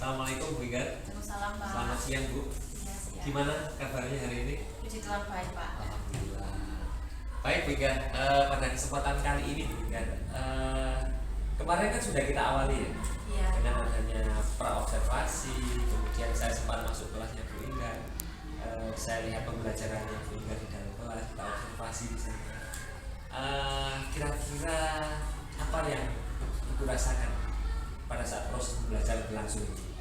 Assalamualaikum Bu Igar. Waalaikumsalam Pak. Selamat siang Bu. Ya, siap. Gimana kabarnya hari ini? Puji Tuhan baik Pak. Alhamdulillah. Baik Bu Igar, pada kesempatan kali ini Bu Igar, kemarin kan sudah kita awali ya Iya. dengan adanya pra-observasi, kemudian saya sempat masuk kelasnya Bu Igar. Saya lihat pembelajarannya Bu Igar di dalam kelas, kita observasi di sana. Kira-kira apa yang Ibu rasakan pada saat proses pembelajaran berlangsung ini?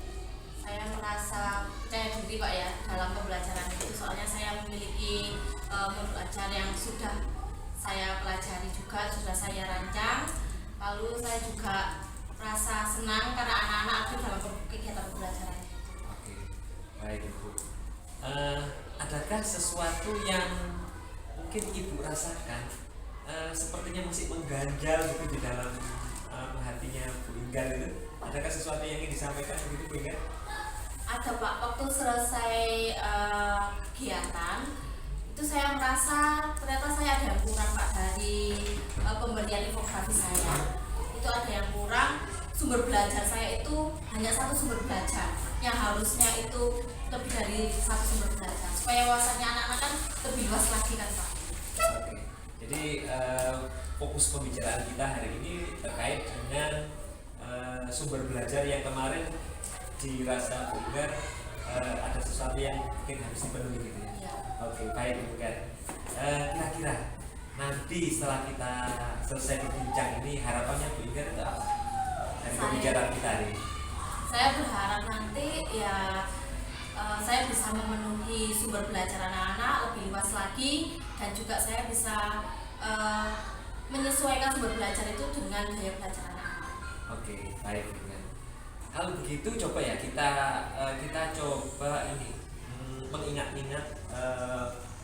Saya merasa percaya diri Pak ya dalam pembelajaran itu, soalnya saya memiliki modul ajar yang sudah saya pelajari juga, sudah saya rancang. Lalu saya juga merasa senang karena anak-anak aktif dalam kegiatan pembelajaran. Oke, baik Ibu. Adakah sesuatu yang mungkin Ibu rasakan sepertinya masih mengganjal gitu di dalam hatinya Bu Inggar itu? Adakah sesuatu yang ingin disampaikan begitu Bu Inggar? Ada Pak, waktu selesai kegiatan itu saya merasa ternyata saya ada yang kurang Pak dari pemberian infografi saya. Itu ada yang kurang, sumber belajar saya itu hanya satu sumber belajar, yang harusnya itu lebih dari satu sumber belajar supaya wawasannya anak-anak kan lebih luas lagi kan Pak. Oke, jadi fokus pembicaraan kita hari ini terkait dengan sumber belajar yang kemarin dirasa Bu Inggar ada sesuatu yang mungkin harus dipenuhi gitu ya. Ya. Oke, baik Bu Inggar. Kira-kira nanti setelah kita selesai berbincang ini harapannya Bu Inggar itu apa dari pembicaraan kita hari ini? Saya berharap nanti ya saya bisa memenuhi sumber belajar anak-anak lebih luas lagi, dan juga saya bisa menyesuaikan sumber belajar itu dengan gaya belajar anak-anak. Oke, baik Bu Inggar. Kalau begitu coba ya kita coba ini mengingat-ingat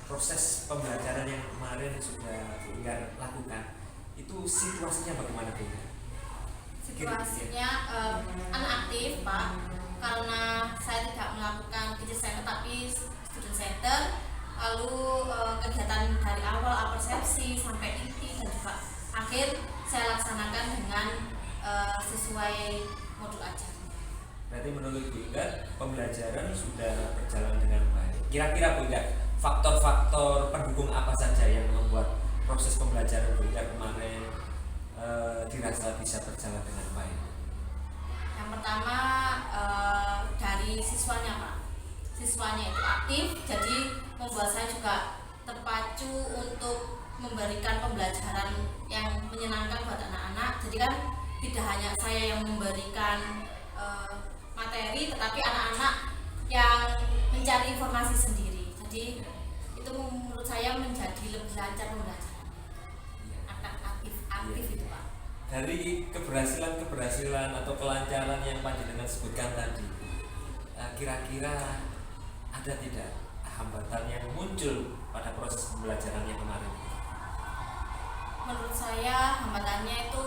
proses pembelajaran yang kemarin sudah Bu Inggar lakukan. Itu situasinya bagaimana Bu Inggar? Situasinya anak aktif Pak, karena saya tidak melakukan teacher center tapi student center. Lalu kegiatan dari awal persepsi sampai inti dan juga akhir saya laksanakan dengan sesuai modul ajar. Berarti menurut Bu Inggar pembelajaran sudah berjalan dengan baik. Kira-kira Bu Inggar, faktor-faktor pendukung apa saja yang membuat proses pembelajaran Bu Inggar kemarin dirasa bisa berjalan dengan baik? Yang pertama dari siswanya Pak. Siswanya itu aktif, jadi membuat saya juga terpacu untuk memberikan pembelajaran yang menyenangkan buat anak-anak. Jadi kan tidak hanya saya yang memberikan materi, tetapi anak-anak yang mencari informasi sendiri. Jadi itu menurut saya menjadi lebih lancar pembelajaran. Anak aktif itu Pak. Dari keberhasilan atau kelancaran yang panjenengan sebutkan tadi, kira-kira ada tidak hambatan yang muncul pada proses pembelajaran yang kemarin? Menurut saya hambatannya itu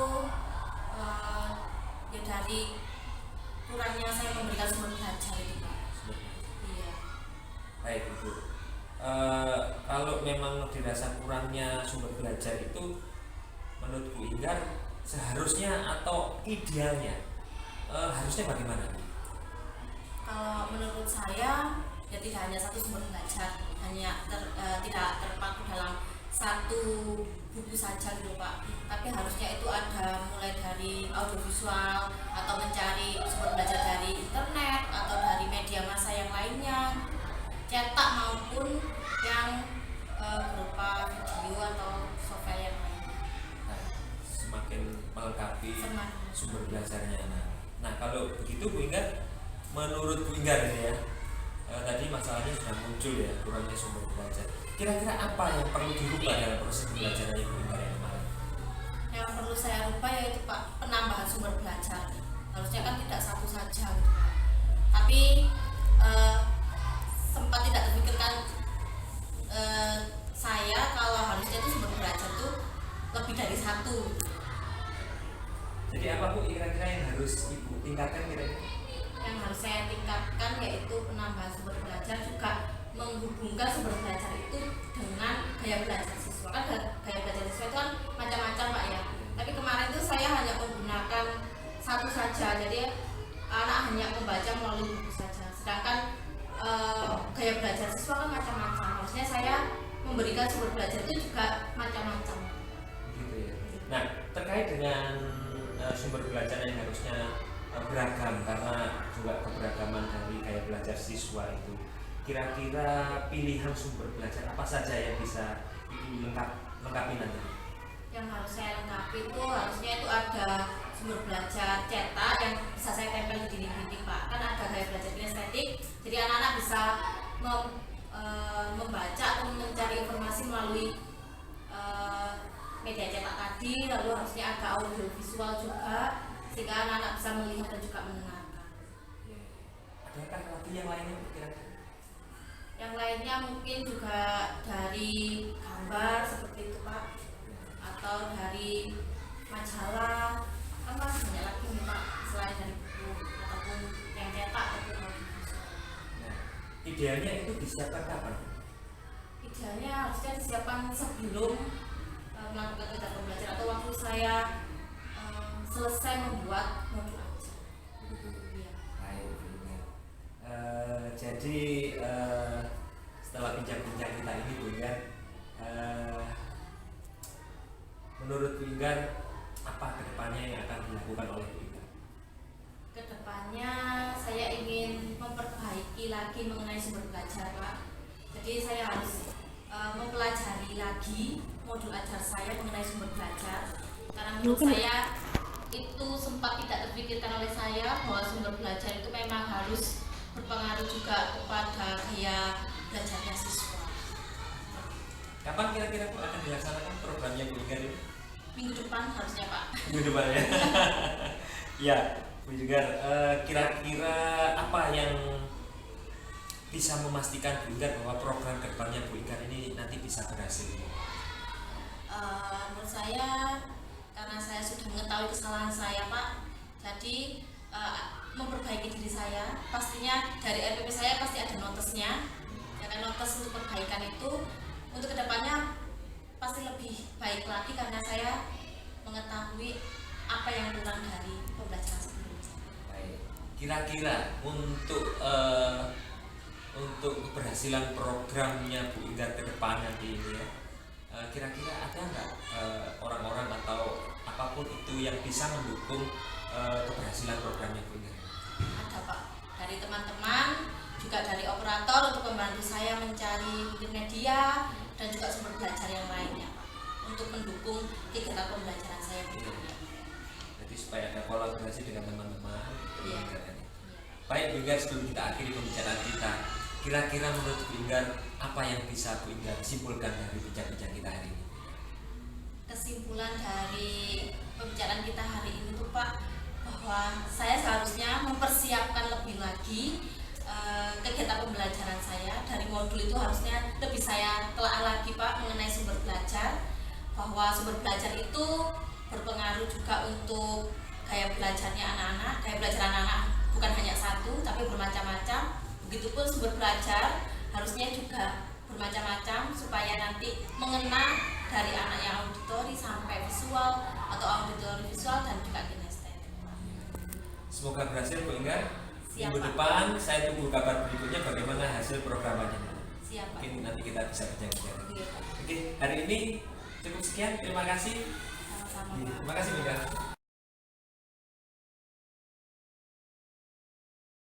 ya dari kurangnya saya memberikan sumber belajar itu Pak. Iya. Baik Ibu. Kalau memang dirasa kurangnya sumber belajar itu, menurut Bu Inggar seharusnya atau idealnya harusnya bagaimana? Kalau menurut saya ya tidak hanya satu sumber belajar, hanya tidak terpaku dalam satu buku saja gitu Pak, tapi harusnya itu ada mulai dari audiovisual atau mencari sumber belajar dari internet atau dari media massa yang lainnya, cetak maupun yang berupa video atau software yang lainnya. Nah, semakin melengkapi Semakin. sumber belajarnya. Nah, kalau begitu Bu Inggar, menurut Bu Inggar ini ya, tadi masalahnya sudah muncul ya, kurangnya sumber belajar. Kira-kira apa yang perlu dirubah dalam proses pembelajaran yang Bu Inggar yang kemarin? Yang perlu saya rubah yaitu Pak, penambahan sumber belajar. Harusnya kan tidak satu saja gitu Pak. Tapi sempat tidak terpikirkan saya kalau harusnya itu sumber belajar itu lebih dari satu. Jadi apa Bu kira-kira yang harus Ibu tingkatkan kira-kira? Yang harus saya tingkatkan yaitu penambahan sumber belajar, juga menghubungkan sumber belajar itu dengan gaya belajar siswa. Kan gaya belajar siswa itu kan macam-macam Pak ya. Tapi kemarin itu saya hanya menggunakan satu saja, jadi anak hanya membaca melalui buku saja. Sedangkan gaya belajar siswa kan macam-macam. Harusnya saya memberikan sumber belajar itu juga macam-macam. Gitu ya. Nah, terkait dengan sumber belajar yang harusnya beragam karena juga keberagaman dari gaya belajar siswa itu. Kira-kira pilihan sumber belajar apa saja yang bisa lengkapi nanti? Yang harus saya lengkapi itu harusnya itu ada sumber belajar cetak yang bisa saya tempel di dinding-dinding Pak. Kan ada gaya belajar kinestetik, jadi anak-anak bisa membaca atau mencari informasi melalui media cetak tadi. Lalu harusnya ada audio visual juga sehingga anak-anak bisa melihat dan juga mendengarkan. Adakah lagi yang lainnya kira-kira? Yang lainnya mungkin juga dari gambar seperti itu Pak, atau dari majalah, kan masih banyak lagi nih Pak selain dari buku ataupun yang cetak ataupun audio visual. Nah, idealnya itu disiapkan kapan? Idealnya harusnya disiapkan sebelum melakukan kegiatan pembelajaran atau waktu saya selesai membuat modul ajar. Iya. Baik, jadi setelah bincang-bincang kita ini Bu Inggar, menurut Bu Inggar apa kedepannya yang akan dilakukan oleh Bu Inggar? Kedepannya saya ingin memperbaiki lagi mengenai sumber belajar Pak. Jadi saya harus mempelajari lagi modul ajar saya mengenai sumber belajar, karena menurut saya itu sempat tidak terpikirkan oleh saya bahwa sumber belajar itu memang harus berpengaruh juga kepada gaya belajarnya siswa. Kapan kira-kira Bu akan dilaksanakan programnya Bu Inggar ini? Minggu depan harusnya Pak. Minggu depan ya. Ya, Bu Inggar, kira-kira apa yang bisa memastikan Bu Inggar bahwa program kedepannya Bu Inggar ini nanti bisa berhasil? Menurut saya, karena saya sudah mengetahui kesalahan saya Pak, jadi memperbaiki diri saya. Pastinya dari RPP saya pasti ada notesnya, karena notes untuk perbaikan itu untuk kedepannya pasti lebih baik lagi karena saya mengetahui apa yang kurang dari pembelajaran sebelumnya. Baik. Kira-kira untuk keberhasilan programnya Bu Inggar ke depan nanti ini ya, kira-kira ada nggak orang-orang atau apapun itu yang bisa mendukung keberhasilan programnya Bu Inggar? Ada Pak, dari teman-teman, juga dari operator untuk membantu saya mencari media dan juga sumber belajar yang lainnya Pak, untuk mendukung kegiatan pembelajaran saya berikutnya. Jadi supaya ada kolaborasi dengan teman-teman. Iya. Baik Bu Inggar, sebelum kita akhiri pembicaraan kita, kira-kira menurut Bu Inggar apa yang bisa Bu Inggar simpulkan dari bincang-bincang kita hari ini? Kesimpulan dari pembicaraan kita hari ini tuh Pak, bahwa saya seharusnya mempersiapkan lebih lagi kegiatan pembelajaran saya. Dari modul itu harusnya lebih saya telah lagi Pak mengenai sumber belajar, bahwa sumber belajar itu berpengaruh juga untuk gaya belajarnya anak-anak. Gaya belajar anak-anak bukan hanya satu tapi bermacam-macam. Begitupun sumber belajar harusnya juga bermacam-macam supaya nanti mengena dari anak yang auditori sampai visual atau auditori visual dan juga kinestetik. Semoga berhasil Bu Inggar. Siap, Minggu Pak. depan saya tunggu kabar berikutnya bagaimana hasil programnya. Siap Pak. Mungkin nanti kita bisa bincang-bincang. Iya, Pak. Oke, hari ini cukup sekian. Terima kasih. Sama-sama Pak. Terima kasih Bu Inggar.